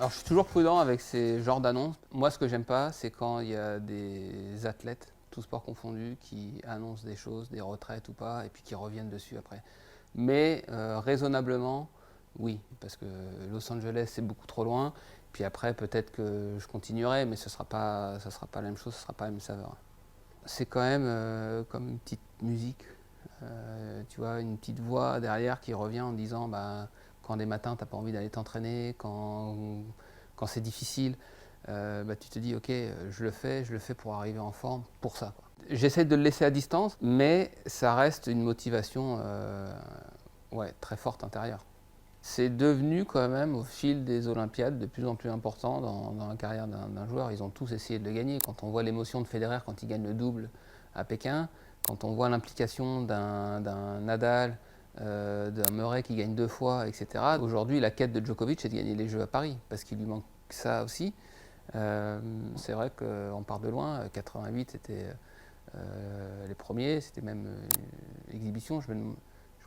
Alors je suis toujours prudent avec ces genres d'annonces. Moi ce que j'aime pas, c'est quand il y a des athlètes, tous sports confondus, qui annoncent des choses, des retraites ou pas, et puis qui reviennent dessus après. Mais raisonnablement, oui, parce que Los Angeles c'est beaucoup trop loin. Puis après peut-être que je continuerai, mais ça sera pas la même chose, ce sera pas la même saveur. C'est quand même comme une petite musique, tu vois, une petite voix derrière qui revient en disant bah, quand des matins t'as pas envie d'aller t'entraîner, quand c'est difficile, bah, tu te dis ok, je le fais pour arriver en forme, pour ça, quoi. J'essaie de le laisser à distance, mais ça reste une motivation ouais, très forte intérieure. C'est devenu quand même au fil des Olympiades de plus en plus important dans la carrière d'un joueur. Ils ont tous essayé de le gagner. Quand on voit l'émotion de Federer quand il gagne le double à Pékin, quand on voit l'implication d'un Nadal, d'un Murray qui gagne 2 fois, etc. Aujourd'hui, la quête de Djokovic, c'est de gagner les Jeux à Paris, parce qu'il lui manque ça aussi. C'est vrai qu'on part de loin. 88, c'était les premiers, c'était même l'exhibition. Je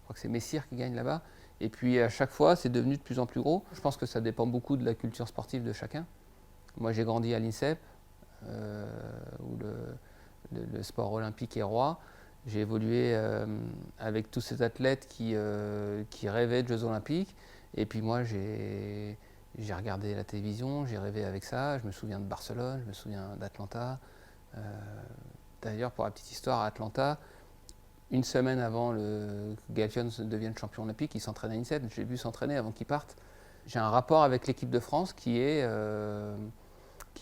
crois que c'est Messire qui gagne là-bas. Et puis à chaque fois, c'est devenu de plus en plus gros. Je pense que ça dépend beaucoup de la culture sportive de chacun. Moi, j'ai grandi à l'INSEP, où le sport olympique est roi. J'ai évolué avec tous ces athlètes qui rêvaient de Jeux olympiques. Et puis moi, j'ai regardé la télévision, j'ai rêvé avec ça. Je me souviens de Barcelone, je me souviens d'Atlanta. Euh, D'ailleurs, pour la petite histoire, à Atlanta, une semaine avant que Galtione devienne champion olympique, il s'entraîne à INSEP. J'ai vu s'entraîner avant qu'il parte. J'ai un rapport avec l'équipe de France qui est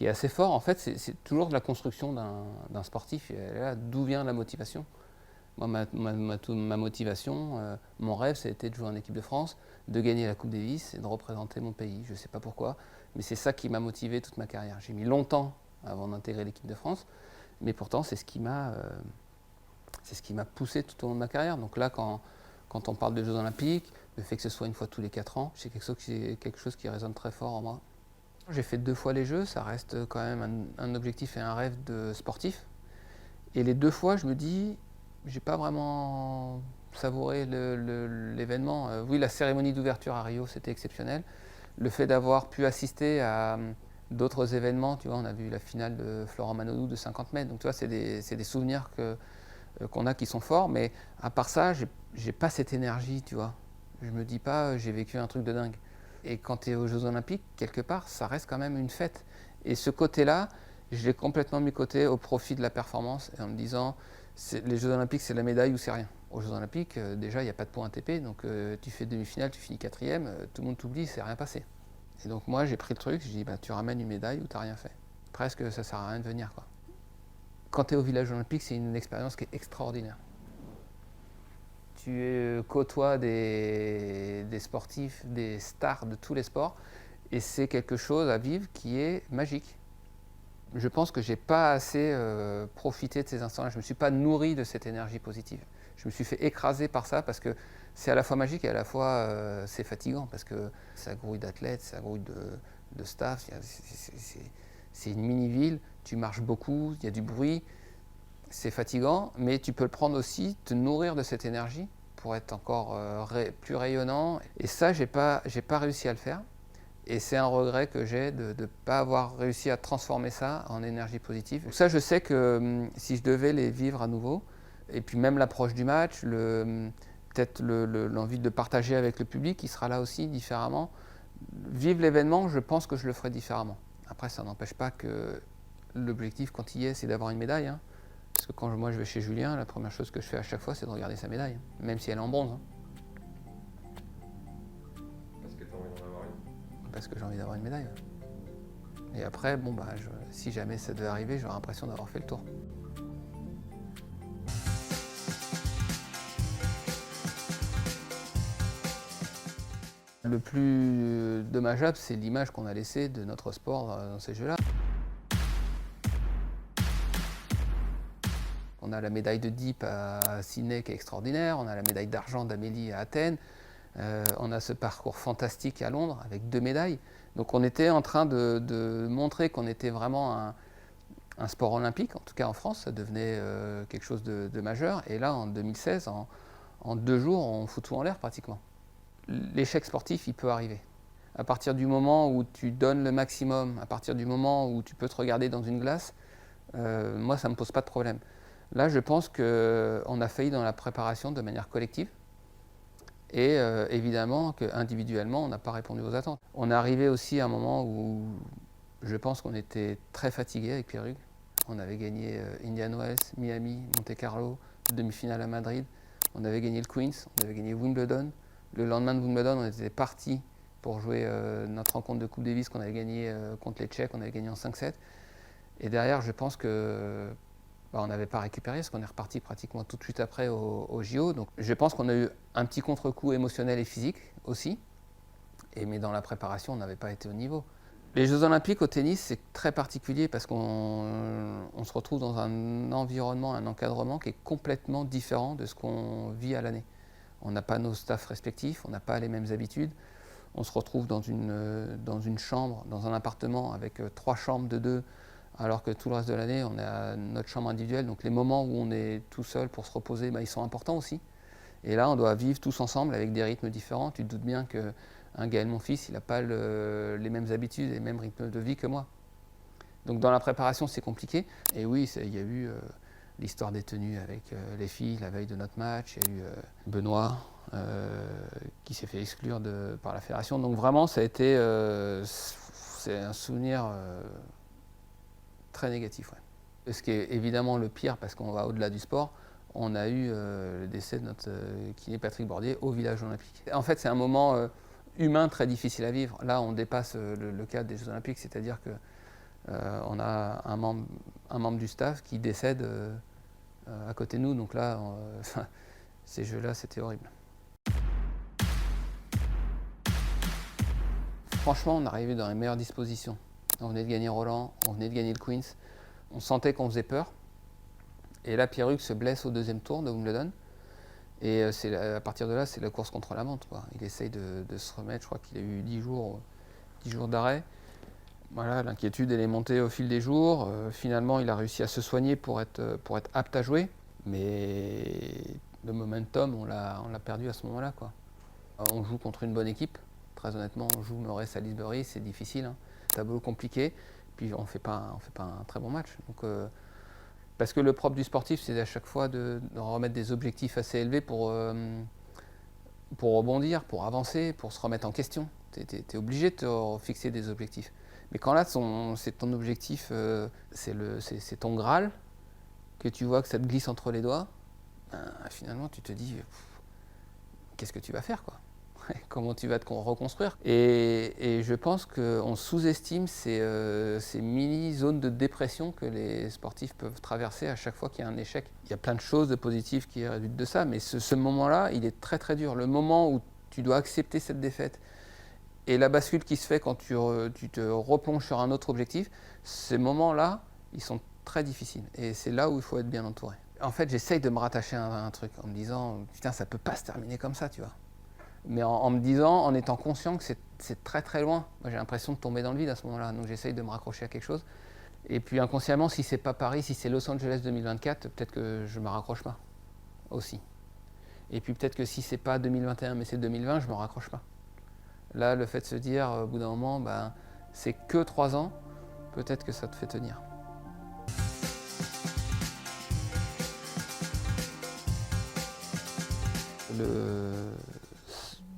assez fort. En fait, c'est toujours de la construction d'un sportif. Et là, d'où vient la motivation? Moi, ma motivation, mon rêve, c'était de jouer en équipe de France, de gagner la Coupe Davis et de représenter mon pays. Je ne sais pas pourquoi, mais c'est ça qui m'a motivé toute ma carrière. J'ai mis longtemps avant d'intégrer l'équipe de France, mais pourtant, c'est ce qui m'a poussé tout au long de ma carrière. Donc là, quand on parle de Jeux Olympiques, le fait que ce soit une fois tous les 4 ans, c'est quelque chose qui résonne très fort en moi. J'ai fait 2 fois les Jeux, ça reste quand même un objectif et un rêve de sportif. Et les 2 fois, je me dis, j'ai pas vraiment savouré l'événement. Oui, la cérémonie d'ouverture à Rio, c'était exceptionnel. Le fait d'avoir pu assister à d'autres événements, tu vois, on a vu la finale de Florent Manodou de 50 mètres. Donc tu vois, c'est des souvenirs qu'on a qui sont forts, mais à part ça, j'ai pas cette énergie, tu vois. Je me dis pas, j'ai vécu un truc de dingue. Et quand tu es aux Jeux Olympiques, quelque part, ça reste quand même une fête. Et ce côté-là, je l'ai complètement mis côté au profit de la performance, et en me disant, les Jeux Olympiques, c'est la médaille ou c'est rien. Aux Jeux Olympiques, déjà, il n'y a pas de points ATP, donc tu fais demi-finale, tu finis quatrième, tout le monde t'oublie, c'est rien passé. Et donc moi, j'ai pris le truc, j'ai dit, bah, tu ramènes une médaille ou tu n'as rien fait. Presque, ça sert à rien de venir, quoi. Quand tu es au village olympique, c'est une expérience qui est extraordinaire. Tu côtoies des sportifs, des stars de tous les sports, et c'est quelque chose à vivre qui est magique. Je pense que j'ai pas assez profité de ces instants-là. Je me suis pas nourri de cette énergie positive. Je me suis fait écraser par ça parce que c'est à la fois magique et à la fois c'est fatigant parce que ça grouille d'athlètes, ça grouille de staff. C'est une mini-ville, tu marches beaucoup, il y a du bruit, c'est fatigant, mais tu peux le prendre aussi, te nourrir de cette énergie pour être encore plus rayonnant. Et ça, j'ai pas réussi à le faire. Et c'est un regret que j'ai de ne pas avoir réussi à transformer ça en énergie positive. Donc ça, je sais que si je devais les vivre à nouveau, et puis même l'approche du match, peut-être l'envie de partager avec le public qui sera là aussi différemment. Vivre l'événement, je pense que je le ferai différemment. Après, ça n'empêche pas que l'objectif, quand il y est, c'est d'avoir une médaille. Hein. Parce que quand moi je vais chez Julien, la première chose que je fais à chaque fois, c'est de regarder sa médaille, même si elle est en bronze. Hein. Parce que tu as envie d'en avoir une. Parce que j'ai envie d'avoir une médaille. Et après, bon, bah, si jamais ça devait arriver, j'aurais l'impression d'avoir fait le tour. Le plus dommageable, c'est l'image qu'on a laissée de notre sport dans ces jeux-là. On a la médaille de Deep à Sydney qui est extraordinaire, on a la médaille d'argent d'Amélie à Athènes, on a ce parcours fantastique à Londres avec 2 médailles. Donc on était en train de montrer qu'on était vraiment un sport olympique, en tout cas en France, ça devenait quelque chose de majeur. Et là, en 2016, en 2 jours, on fout tout en l'air pratiquement. L'échec sportif, il peut arriver. À partir du moment où tu donnes le maximum, à partir du moment où tu peux te regarder dans une glace, moi, ça ne me pose pas de problème. Là, je pense qu'on a failli dans la préparation de manière collective. Et évidemment qu'individuellement, on n'a pas répondu aux attentes. On est arrivé aussi à un moment où je pense qu'on était très fatigué avec Pierre Hugues. On avait gagné Indian Wells, Miami, Monte-Carlo, demi-finale à Madrid. On avait gagné le Queens, on avait gagné Wimbledon. Le lendemain de Wimbledon, on était parti pour jouer notre rencontre de Coupe Davis qu'on avait gagné contre les Tchèques. On avait gagné en 5-7. Et derrière, je pense que on n'avait pas récupéré parce qu'on est reparti pratiquement tout de suite après au JO. Donc je pense qu'on a eu un petit contre-coup émotionnel et physique aussi. Mais dans la préparation, on n'avait pas été au niveau. Les Jeux Olympiques au tennis, c'est très particulier parce qu'on se retrouve dans un environnement, un encadrement qui est complètement différent de ce qu'on vit à l'année. On n'a pas nos staffs respectifs, on n'a pas les mêmes habitudes. On se retrouve dans une chambre, dans un appartement avec 3 chambres de 2, alors que tout le reste de l'année, on est à notre chambre individuelle. Donc les moments où on est tout seul pour se reposer, ils sont importants aussi. Et là, on doit vivre tous ensemble avec des rythmes différents. Tu te doutes bien qu'un Gaël, mon fils, il n'a pas les mêmes habitudes et les mêmes rythmes de vie que moi. Donc dans la préparation, c'est compliqué. Et oui, il y a eu l'histoire des tenues avec les filles la veille de notre match. Il y a eu Benoît qui s'est fait exclure par la fédération. Donc vraiment, ça a été c'est un souvenir très négatif. Ouais. Ce qui est évidemment le pire, parce qu'on va au-delà du sport, on a eu le décès de notre kiné Patrick Bordier au village olympique. En fait, c'est un moment humain très difficile à vivre. Là, on dépasse le cadre des Jeux olympiques, c'est-à-dire qu'on a un membre du staff qui décède à côté de nous. Donc là, ces Jeux-là, c'était horrible. Franchement, on arrivait dans les meilleures dispositions. On venait de gagner Roland, on venait de gagner le Queens. On sentait qu'on faisait peur. Et là, Pierre Hugues se blesse au 2e tour de Wimbledon. Et à partir de là, c'est la course contre la montre. Il essaye de se remettre. Je crois qu'il a eu 10 jours d'arrêt. Voilà, l'inquiétude, elle est montée au fil des jours. Finalement, il a réussi à se soigner pour être apte à jouer. Mais le momentum, on l'a perdu à ce moment-là. On joue contre une bonne équipe. Très honnêtement, on joue Morey-Salisbury, c'est difficile. Tableau compliqué. Puis on fait pas un très bon match. Donc, parce que le propre du sportif, c'est à chaque fois de remettre des objectifs assez élevés pour rebondir, pour avancer, pour se remettre en question. Tu es obligé de te fixer des objectifs. Mais quand là, c'est ton objectif, c'est ton Graal, que tu vois que ça te glisse entre les doigts, finalement, tu te dis, qu'est-ce que tu vas faire, quoi ? Comment tu vas te reconstruire. Et je pense qu'on sous-estime ces mini-zones de dépression que les sportifs peuvent traverser à chaque fois qu'il y a un échec. Il y a plein de choses de positives qui résultent de ça, mais ce moment-là, il est très très dur. Le moment où tu dois accepter cette défaite et la bascule qui se fait quand tu te replonges sur un autre objectif, ces moments-là, ils sont très difficiles. Et c'est là où il faut être bien entouré. En fait, j'essaye de me rattacher à un truc en me disant, putain, ça peut pas se terminer comme ça, tu vois. Mais en me disant, en étant conscient que c'est très très loin. Moi, j'ai l'impression de tomber dans le vide à ce moment-là, donc j'essaye de me raccrocher à quelque chose. Et puis inconsciemment, si c'est pas Paris, si c'est Los Angeles 2024, peut-être que je me raccroche pas aussi. Et puis peut-être que si c'est pas 2021 mais c'est 2020, je me raccroche pas. Là, le fait de se dire au bout d'un moment, c'est que 3 ans, peut-être que ça te fait tenir. Le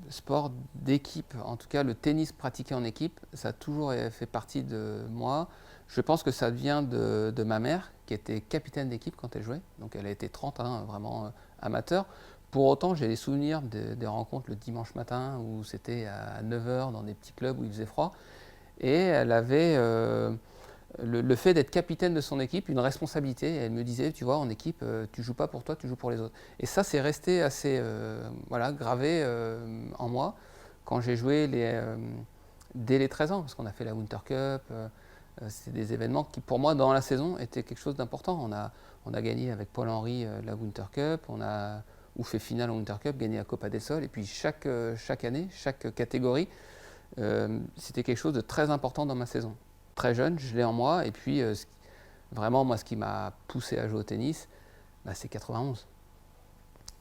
sport d'équipe, en tout cas le tennis pratiqué en équipe, ça a toujours fait partie de moi. Je pense que ça vient de ma mère, qui était capitaine d'équipe quand elle jouait. Donc elle a été 30 ans, vraiment amateur. Pour autant, j'ai des souvenirs des rencontres le dimanche matin où c'était à 9h dans des petits clubs où il faisait froid. Et elle avait le fait d'être capitaine de son équipe, une responsabilité. Et elle me disait, tu vois, en équipe, tu joues pas pour toi, tu joues pour les autres. Et ça, c'est resté assez gravé en moi quand j'ai joué dès les 13 ans, parce qu'on a fait la Winter Cup. C'est des événements qui, pour moi, dans la saison, étaient quelque chose d'important. On a gagné avec Paul-Henri la Winter Cup, on a fait finale en Winter Cup, gagné la Copa del Sol. Et puis chaque année, chaque catégorie, c'était quelque chose de très important dans ma saison. Très jeune, je l'ai en moi, et puis vraiment, moi, ce qui m'a poussé à jouer au tennis, c'est 91.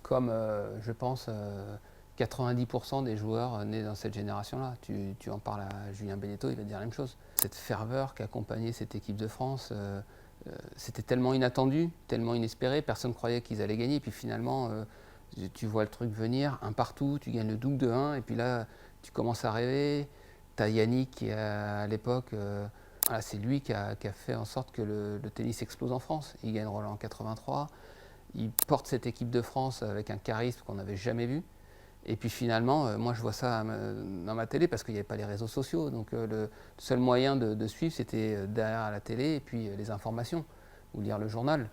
Comme, je pense, 90% des joueurs nés dans cette génération-là. Tu en parles à Julien Beneteau, il va te dire la même chose. Cette ferveur qui accompagnait cette équipe de France, c'était tellement inattendu, tellement inespéré, personne ne croyait qu'ils allaient gagner. Et puis finalement, tu vois le truc venir, un partout, tu gagnes le double de 1, et puis là, tu commences à rêver. Tu as Yannick qui, à l'époque, voilà, c'est lui qui a fait en sorte que le tennis explose en France. Il gagne Roland en 83, il porte cette équipe de France avec un charisme qu'on n'avait jamais vu. Et puis finalement, moi je vois ça dans ma télé parce qu'il n'y avait pas les réseaux sociaux. Donc le seul moyen de suivre, c'était derrière la télé et puis les informations ou lire le journal.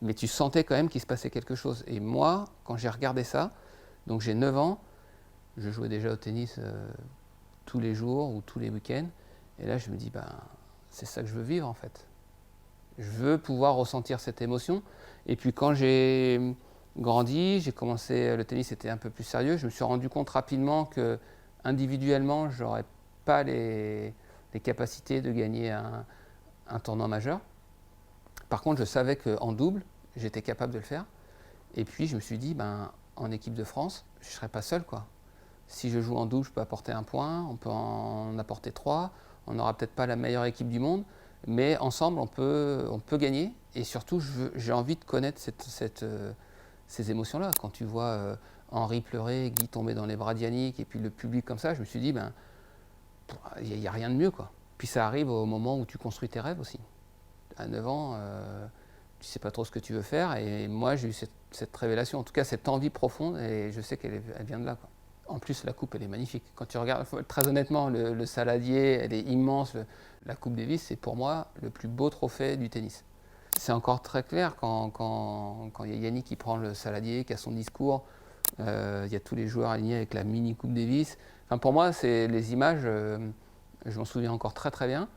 Mais tu sentais quand même qu'il se passait quelque chose. Et moi, quand j'ai regardé ça, donc j'ai 9 ans, je jouais déjà au tennis tous les jours ou tous les week-ends. Et là, je me dis, ben, c'est ça que je veux vivre en fait. Je veux pouvoir ressentir cette émotion. Et puis quand j'ai grandi, j'ai commencé, le tennis était un peu plus sérieux, je me suis rendu compte rapidement que individuellement, je n'aurais pas les capacités de gagner un tournoi majeur. Par contre, je savais qu'en double, j'étais capable de le faire. Et puis je me suis dit, ben, en équipe de France, je ne serai pas seul, quoi. Si je joue en double, je peux apporter un point, on peut en apporter 3, on n'aura peut-être pas la meilleure équipe du monde, mais ensemble, on peut gagner. Et surtout, j'ai envie de connaître ces émotions-là. Quand tu vois Henri pleurer, Guy tomber dans les bras d'Yannick, et puis le public comme ça, je me suis dit, ben, il n'y a rien de mieux, quoi. Puis ça arrive au moment où tu construis tes rêves aussi. À 9 ans, tu ne sais pas trop ce que tu veux faire, et moi, j'ai eu cette révélation, en tout cas cette envie profonde, et je sais qu'elle vient de là, quoi. En plus, la coupe, elle est magnifique. Quand tu regardes, très honnêtement, le saladier, elle est immense. La Coupe Davis, c'est pour moi le plus beau trophée du tennis. C'est encore très clair quand il y a Yannick qui prend le saladier, qui a son discours. Il y a tous les joueurs alignés avec la mini Coupe Davis. Enfin, pour moi, c'est les images, je m'en souviens encore très très bien,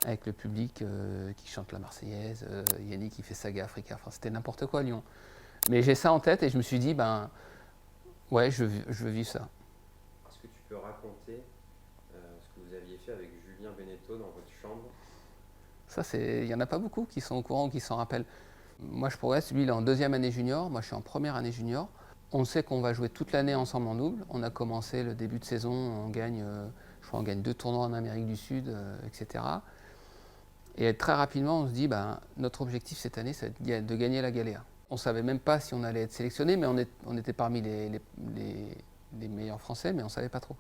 avec le public qui chante la Marseillaise, Yannick qui fait Saga Africa. Enfin, c'était n'importe quoi à Lyon. Mais j'ai ça en tête et je me suis dit, ben, ouais, je veux vivre ça. Est-ce que tu peux raconter ce que vous aviez fait avec Julien Beneteau dans votre chambre? Ça, il n'y en a pas beaucoup qui sont au courant ou qui s'en rappellent. Moi, je progresse. Lui, il est en 2e année junior. Moi, je suis en 1re année junior. On sait qu'on va jouer toute l'année ensemble en double. On a commencé le début de saison. On gagne, je crois, on gagne 2 tournois en Amérique du Sud, etc. Et très rapidement, on se dit, ben, notre objectif cette année, c'est de gagner la Galéa. On ne savait même pas si on allait être sélectionné, mais on était parmi les meilleurs Français, mais on ne savait pas trop.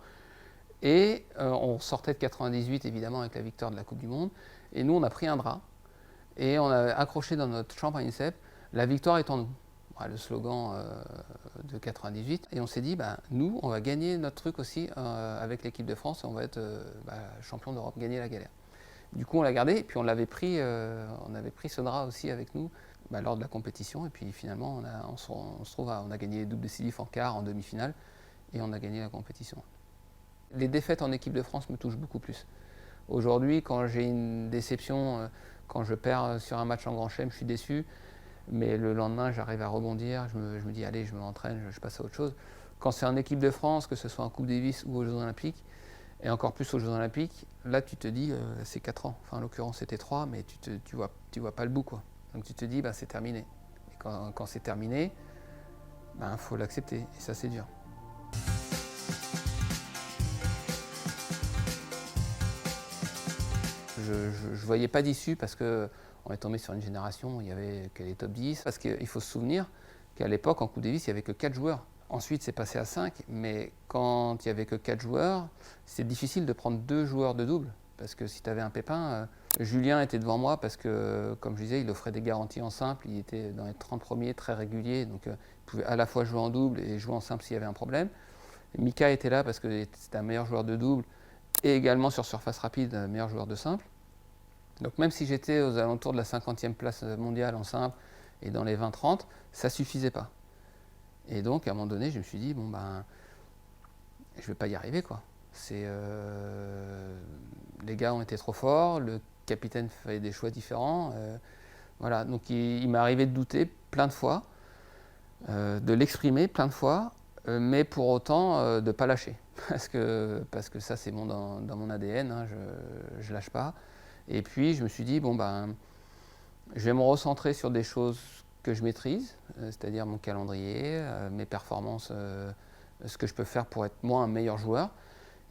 Et on sortait de 98, évidemment, avec la victoire de la Coupe du Monde. Et nous, on a pris un drap et on a accroché dans notre chambre à INSEP, la victoire est en nous. Voilà, le slogan de 98. Et on s'est dit, bah, nous, on va gagner notre truc aussi avec l'équipe de France. On va être champion d'Europe, gagner la galère. Du coup, on l'a gardé et puis on avait pris ce drap aussi avec nous lors de la compétition. Et puis finalement, on a gagné double décisif en quart, en demi-finale et on a gagné la compétition. Les défaites en équipe de France me touchent beaucoup plus. Aujourd'hui, quand j'ai une déception, quand je perds sur un match en Grand Chelem, je suis déçu. Mais le lendemain, j'arrive à rebondir. Je me dis, allez, je m'entraîne, je passe à autre chose. Quand c'est en équipe de France, que ce soit en Coupe Davis ou aux Jeux Olympiques, et encore plus aux Jeux Olympiques, là, tu te dis, c'est 4 ans. Enfin, en l'occurrence, c'était 3, mais tu vois pas le bout, quoi. Donc tu te dis, bah, c'est terminé. Et quand c'est terminé, faut l'accepter. Et ça, c'est dur. Je ne voyais pas d'issue parce qu'on est tombé sur une génération où il y avait que les top 10. Parce qu'il faut se souvenir qu'à l'époque, en Coupe Davis, il n'y avait que 4 joueurs. Ensuite, c'est passé à 5, mais quand il n'y avait que 4 joueurs, c'est difficile de prendre 2 joueurs de double. Parce que si tu avais un pépin, Julien était devant moi parce que, comme je disais, il offrait des garanties en simple. Il était dans les 30 premiers, très régulier. Donc, il pouvait à la fois jouer en double et jouer en simple s'il y avait un problème. Mika était là parce que c'était un meilleur joueur de double et également sur surface rapide, un meilleur joueur de simple. Donc même si j'étais aux alentours de la 50e place mondiale en simple et dans les 20-30, ça ne suffisait pas. Et donc à un moment donné, je me suis dit, bon je ne vais pas y arriver, quoi. Les gars ont été trop forts, le capitaine fait des choix différents. Voilà, donc il m'est arrivé de douter plein de fois, de l'exprimer plein de fois, mais pour autant de ne pas lâcher. Parce que ça, c'est bon dans mon ADN, hein, je ne lâche pas. Et puis, je me suis dit, je vais me recentrer sur des choses que je maîtrise, c'est-à-dire mon calendrier, mes performances ce que je peux faire pour être moi un meilleur joueur.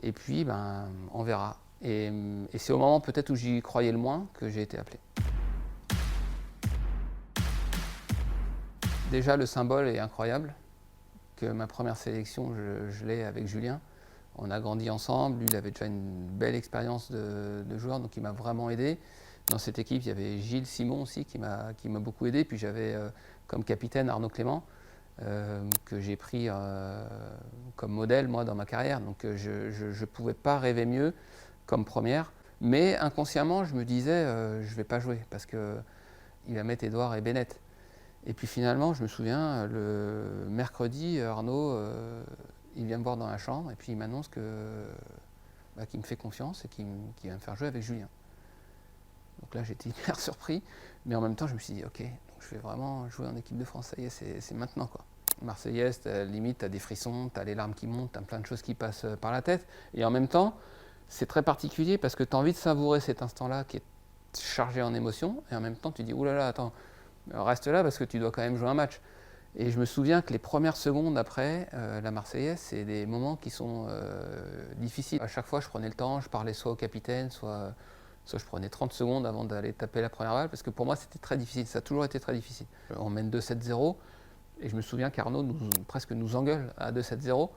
Et puis, ben, on verra. Et c'est au moment peut-être où j'y croyais le moins que j'ai été appelé. Déjà, le symbole est incroyable, que ma première sélection, je l'ai avec Julien. On a grandi ensemble, lui il avait déjà une belle expérience de joueur, donc il m'a vraiment aidé. Dans cette équipe, il y avait Gilles Simon aussi qui m'a beaucoup aidé, puis j'avais comme capitaine Arnaud Clément, que j'ai pris comme modèle moi dans ma carrière, donc je ne pouvais pas rêver mieux comme première, mais inconsciemment je me disais je ne vais pas jouer parce qu'il va mettre Édouard et Bennett. Et puis finalement, je me souviens, le mercredi, Arnaud, il vient me voir dans la chambre et puis il m'annonce qu'il me fait confiance et qu'il va me faire jouer avec Julien. Donc là, j'étais hyper surpris, mais en même temps, je me suis dit, ok, donc je vais vraiment jouer en équipe de France, ça y est, c'est maintenant, quoi. Marseillaise, limite, tu as des frissons, tu as les larmes qui montent, tu as plein de choses qui passent par la tête. Et en même temps, c'est très particulier parce que tu as envie de savourer cet instant-là qui est chargé en émotions, et en même temps, tu dis, oulala, attends, reste là parce que tu dois quand même jouer un match. Et je me souviens que les premières secondes après la Marseillaise, c'est des moments qui sont difficiles. À chaque fois, je prenais le temps, je parlais soit au capitaine, soit je prenais 30 secondes avant d'aller taper la première balle, parce que pour moi, c'était très difficile. Ça a toujours été très difficile. On mène 2-7-0, et je me souviens qu'Arnaud presque nous engueule à 2-7-0.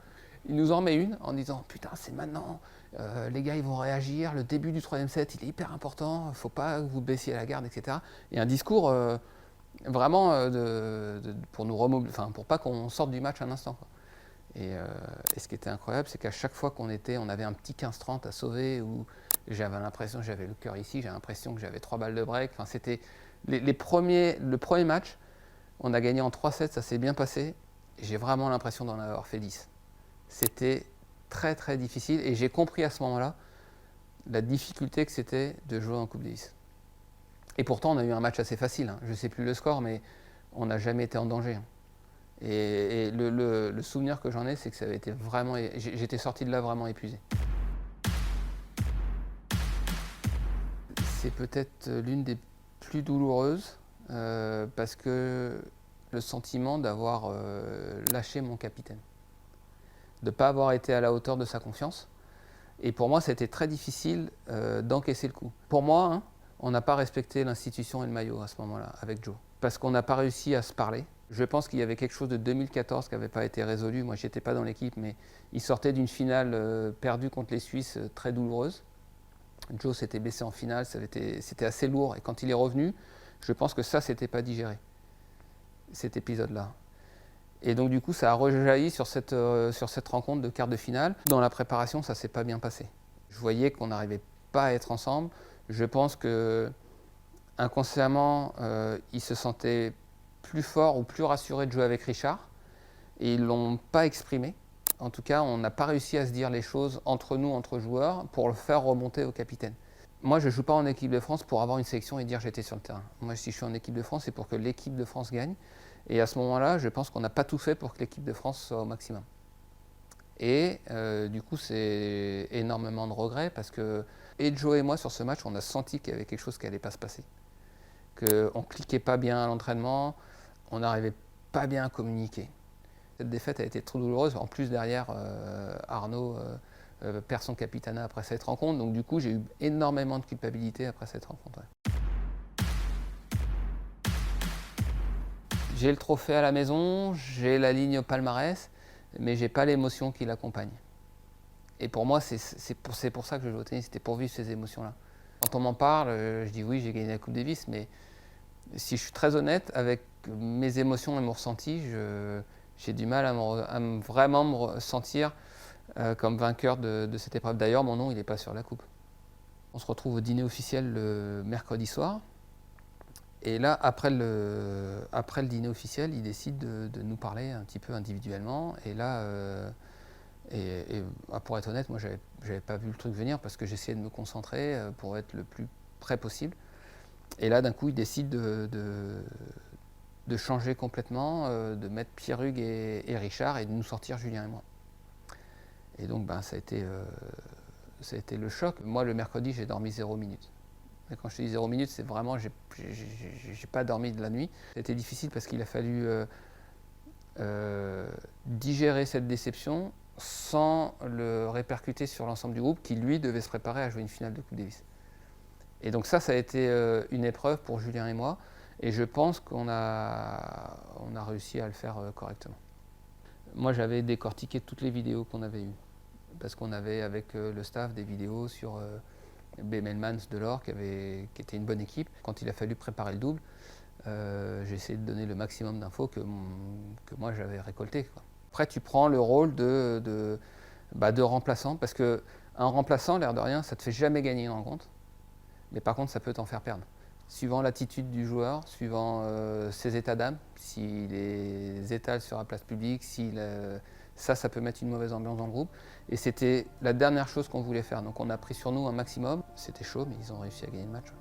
Il nous en met une en disant « Putain, c'est maintenant, les gars, ils vont réagir, le début du troisième set, il est hyper important, il ne faut pas que vous baissiez la garde, etc. » Et un discours vraiment pour nous remobiliser, enfin, pour pas qu'on sorte du match un instant, quoi. Et ce qui était incroyable, c'est qu'à chaque fois on avait un petit 15-30 à sauver, où j'avais l'impression, j'avais le cœur ici, j'avais l'impression que j'avais 3 balles de break. Enfin, c'était le premier match, on a gagné en 3-7, ça s'est bien passé. J'ai vraiment l'impression d'en avoir fait 10. C'était très très difficile et j'ai compris à ce moment-là la difficulté que c'était de jouer en Coupe Davis. Et pourtant, on a eu un match assez facile, hein. Je ne sais plus le score, mais on n'a jamais été en danger, hein. Et le souvenir que j'en ai, c'est que ça avait été vraiment. J'étais sorti de là vraiment épuisé. C'est peut-être l'une des plus douloureuses parce que le sentiment d'avoir lâché mon capitaine, de ne pas avoir été à la hauteur de sa confiance. Et pour moi, c'était très difficile d'encaisser le coup. Pour moi, hein, on n'a pas respecté l'institution et le maillot à ce moment-là avec Joe, parce qu'on n'a pas réussi à se parler. Je pense qu'il y avait quelque chose de 2014 qui n'avait pas été résolu. Moi, je n'étais pas dans l'équipe, mais il sortait d'une finale perdue contre les Suisses très douloureuse. Joe s'était blessé en finale, c'était assez lourd. Et quand il est revenu, je pense que ça, c'était pas digéré, cet épisode-là. Et donc, du coup, ça a rejailli sur cette rencontre de quart de finale. Dans la préparation, ça ne s'est pas bien passé. Je voyais qu'on n'arrivait pas à être ensemble. Je pense que inconsciemment, il se sentait plus fort ou plus rassuré de jouer avec Richard, et ils ne l'ont pas exprimé. En tout cas, on n'a pas réussi à se dire les choses entre nous, entre joueurs, pour le faire remonter au capitaine. Moi, je ne joue pas en équipe de France pour avoir une sélection et dire j'étais sur le terrain. Moi, si je suis en équipe de France, c'est pour que l'équipe de France gagne. Et à ce moment-là, je pense qu'on n'a pas tout fait pour que l'équipe de France soit au maximum. Et du coup, c'est énormément de regrets parce que et Joe et moi, sur ce match, on a senti qu'il y avait quelque chose qui n'allait pas se passer. Qu'on ne cliquait pas bien à l'entraînement, on n'arrivait pas bien à communiquer. Cette défaite a été trop douloureuse. En plus, derrière, Arnaud perd son capitanat après cette rencontre. Donc du coup, j'ai eu énormément de culpabilité après cette rencontre. Ouais. J'ai le trophée à la maison, j'ai la ligne au palmarès, mais j'ai pas l'émotion qui l'accompagne. Et pour moi, c'est pour ça que je joue au tennis, c'était pour vivre ces émotions-là. Quand on m'en parle, je dis oui, j'ai gagné la Coupe Davis, mais si je suis très honnête, avec mes émotions et mon ressenti, j'ai du mal à vraiment me sentir comme vainqueur de cette épreuve. D'ailleurs, mon nom, il n'est pas sur la coupe. On se retrouve au dîner officiel le mercredi soir. Et là, après le dîner officiel, il décide de nous parler un petit peu individuellement. Et là, pour être honnête, moi, j'avais pas vu le truc venir parce que j'essayais de me concentrer pour être le plus près possible. Et là, d'un coup, il décide de changer complètement, de mettre Pierre-Hugues et Richard et de nous sortir Julien et moi. Et donc, ça a été le choc. Moi, le mercredi, j'ai dormi 0 minute. Et quand je te dis 0 minute, c'est vraiment, j'ai pas dormi de la nuit. C'était difficile parce qu'il a fallu digérer cette déception sans le répercuter sur l'ensemble du groupe qui, lui, devait se préparer à jouer une finale de Coupe Davis. Et donc ça a été une épreuve pour Julien et moi, et je pense qu'on a réussi à le faire correctement. Moi, j'avais décortiqué toutes les vidéos qu'on avait eues, parce qu'on avait avec le staff des vidéos sur Bemelmans Delors, qui était une bonne équipe. Quand il a fallu préparer le double, j'ai essayé de donner le maximum d'infos que moi j'avais récoltées, quoi. Après, tu prends le rôle de remplaçant, parce qu'un remplaçant, l'air de rien, ça ne te fait jamais gagner une rencontre, mais par contre, ça peut t'en faire perdre. Suivant l'attitude du joueur, suivant ses états d'âme, s'il les étale sur la place publique, ça peut mettre une mauvaise ambiance dans le groupe. Et c'était la dernière chose qu'on voulait faire. Donc on a pris sur nous un maximum. C'était chaud, mais ils ont réussi à gagner le match.